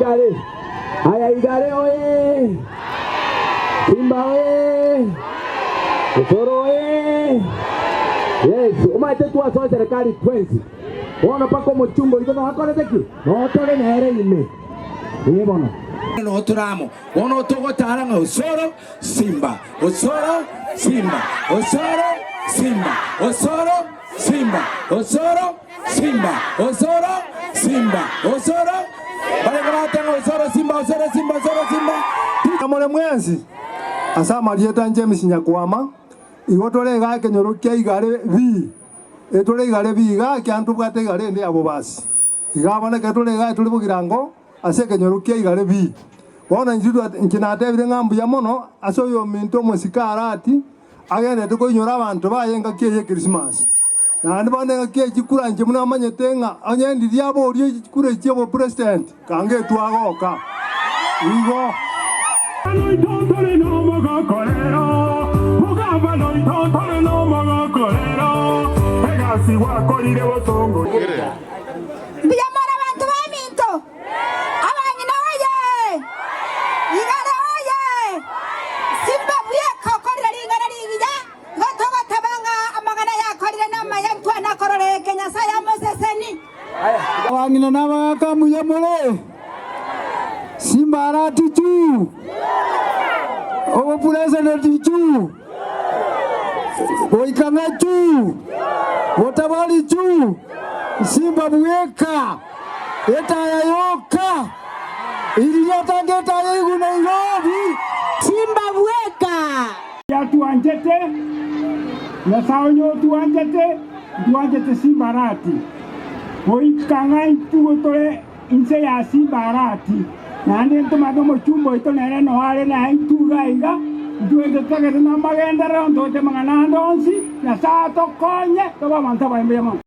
Igare. Aya Igare oye. Simba oye. Osoro oye. Yes, umaite tuwa soa serikali 20. Wana pako mochumbo ito na hakore teki. No tole nere ime. Bono. No turamo. Ono togo taranga Osoro Simba. Osoro Simba. Osoro Simba. Osoro Simba. Osoro Simba. Osoro Simba. Osoro. Bale karata Osoro Simba. Osoro Simba. Osoro Simba. Kamole mwenzi. Asa marieta James Nyakwama. Igotole ga kenyorokia igare vi. Etole igare vi ga kyantu bwate igare ndi abo basi. Igabana ketole ga tuli bugirango ase kenyorokia igare vi. Bona njidu nkinate bire ngambu ya mono aso yo minto musikarati agende tukoinyora abantu bayenga kiye Christmas. Na ndibone kiye kikura nje muna manyetenga anyendi diabo ori kikura kiye president kange twagoka. Igo Biamara abantu baminto abanyina oye igare oye Simba buyeka okorera lingana lingija gotoga tabanga amagana yakorire n'amayantwa nakorore Kenya saya Moseseni abanyina n'abakamuye mole Simba arati tu obo president tu Boikang'a tu Wotabali tu Simba buyeka etaya yoka iliyata ngeta yego Nairobi Simba buyeka ya tuanjete na saonyo tuanjete Simba arati Boikang'a tugotore inse ya Simba arati nande ntomado mochumbo ito nere no hale na ituga iga duende tegere na magenda rondo te mangana ndonsi na sa to konye to ba manta ba mbema